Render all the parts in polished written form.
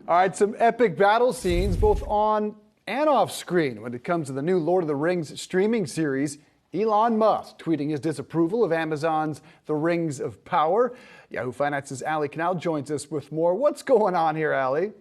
All right, some epic battle scenes both on and off screen when it comes to the new Lord of the Rings streaming series. Elon Musk tweeting his disapproval of Amazon's The Rings of Power. Yahoo Finance's Ali Canal joins us with more. What's going on here, Ali?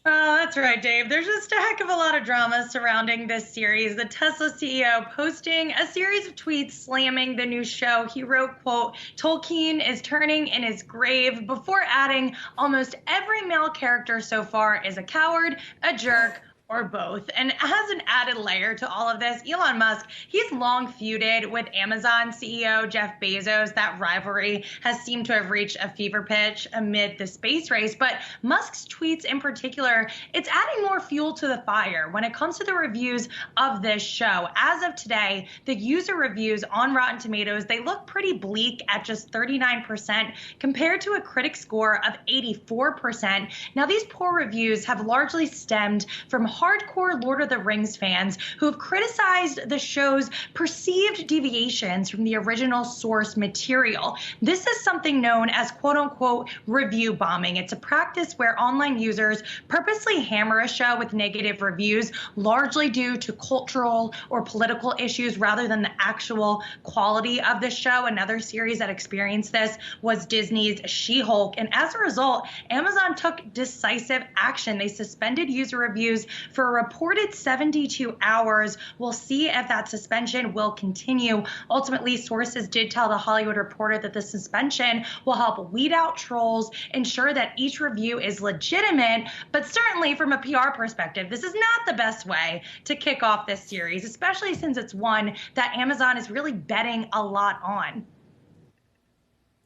Oh, that's right, Dave. There's just a heck of a lot of drama surrounding this series. The Tesla CEO posting a series of tweets slamming the new show. He wrote, quote, "Tolkien is turning in his grave," before adding, "Almost every male character so far is a coward, a jerk, or both." And as an added layer to all of this, Elon Musk, he's long feuded with Amazon CEO Jeff Bezos. That rivalry has seemed to have reached a fever pitch amid the space race. But Musk's tweets in particular, it's adding more fuel to the fire when it comes to the reviews of this show. As of today, the user reviews on Rotten Tomatoes, they look pretty bleak at just 39% compared to a critic score of 84%. Now, these poor reviews have largely stemmed from hardcore Lord of the Rings fans who have criticized the show's perceived deviations from the original source material. This is something known as quote-unquote review bombing. It's a practice where online users purposely hammer a show with negative reviews, largely due to cultural or political issues rather than the actual quality of the show. Another series that experienced this was Disney's She-Hulk, and as a result, Amazon took decisive action. They suspended user reviews for a reported 72 hours. We'll see if that suspension will continue. Ultimately, sources did tell The Hollywood Reporter that the suspension will help weed out trolls, ensure that each review is legitimate, but certainly from a PR perspective, this is not the best way to kick off this series, especially since it's one that Amazon is really betting a lot on.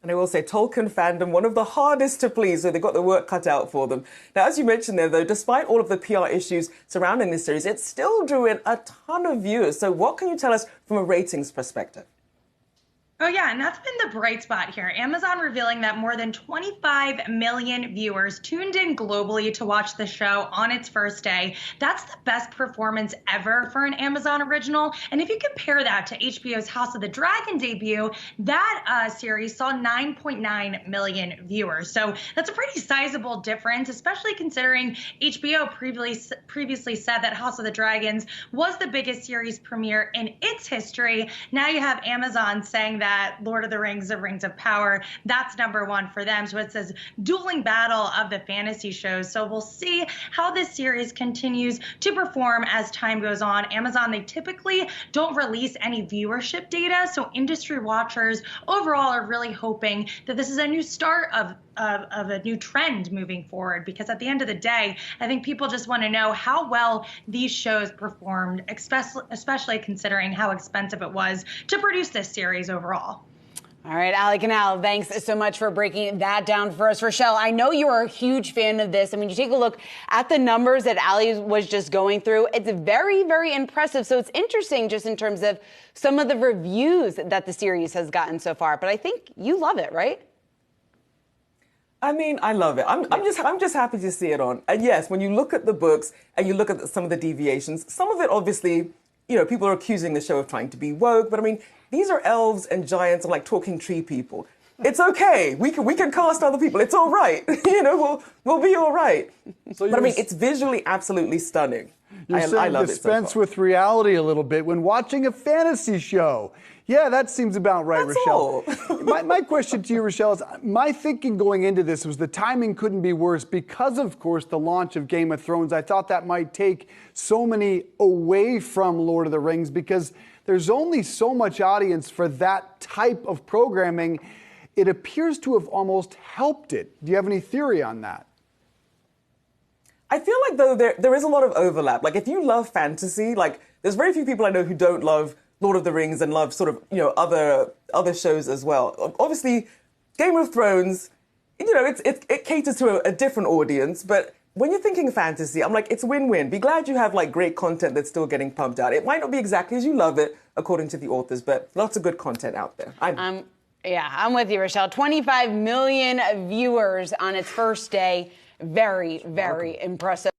And I will say, Tolkien fandom, one of the hardest to please, so they've got the work cut out for them. Now, as you mentioned there, though, despite all of the PR issues surrounding this series, it still drew in a ton of viewers. So what can you tell us from a ratings perspective? Oh, yeah, and that's been the bright spot here. Amazon revealing that more than 25 million viewers tuned in globally to watch the show on its first day. That's the best performance ever for an Amazon original. And if you compare that to HBO's House of the Dragon debut, that series saw 9.9 million viewers. So that's a pretty sizable difference, especially considering HBO previously said that House of the Dragons was the biggest series premiere in its history. Now you have Amazon saying that Lord of the Rings, The Rings of Power, that's #1 for them. So it says dueling battle of the fantasy shows. So we'll see how this series continues to perform as time goes on. Amazon, they typically don't release any viewership data. So industry watchers overall are really hoping that this is a new start of a new trend moving forward, because at the end of the day, I think people just want to know how well these shows performed, especially considering how expensive it was to produce this series overall. All right, Ali Canal, thanks so much for breaking that down for us. Rochelle, I know you are a huge fan of this. I mean, you take a look at the numbers that Ali was just going through. It's very, very impressive. So it's interesting just in terms of some of the reviews that the series has gotten so far. But I think you love it, right? I mean, I love it. I'm just happy to see it on. And yes, when you look at the books and you look at some of the deviations, some of it obviously, you know, people are accusing the show of trying to be woke, but I mean, these are elves and giants and like talking tree people. It's okay. We can cast other people. It's all right. You know, we'll be all right. So but I mean, it's visually absolutely stunning. You're saying dispense with reality a little bit when watching a fantasy show. Yeah, that seems about right, That's Rochelle. all. my question to you, Rochelle, is my thinking going into this was the timing couldn't be worse because, of course, the launch of Game of Thrones. I thought that might take so many away from Lord of the Rings because there's only so much audience for that type of programming. It appears to have almost helped it. Do you have any theory on that? I feel like, though, there is a lot of overlap. Like, if you love fantasy, like, there's very few people I know who don't love Lord of the Rings and love sort of, you know, other shows as well. Obviously, Game of Thrones, you know, it caters to a different audience, but when you're thinking fantasy, I'm like, it's win-win. Be glad you have, like, great content that's still getting pumped out. It might not be exactly as you love it, according to the authors, but lots of good content out there. Yeah, I'm with you, Rochelle. 25 million viewers on its first day. Very, very impressive.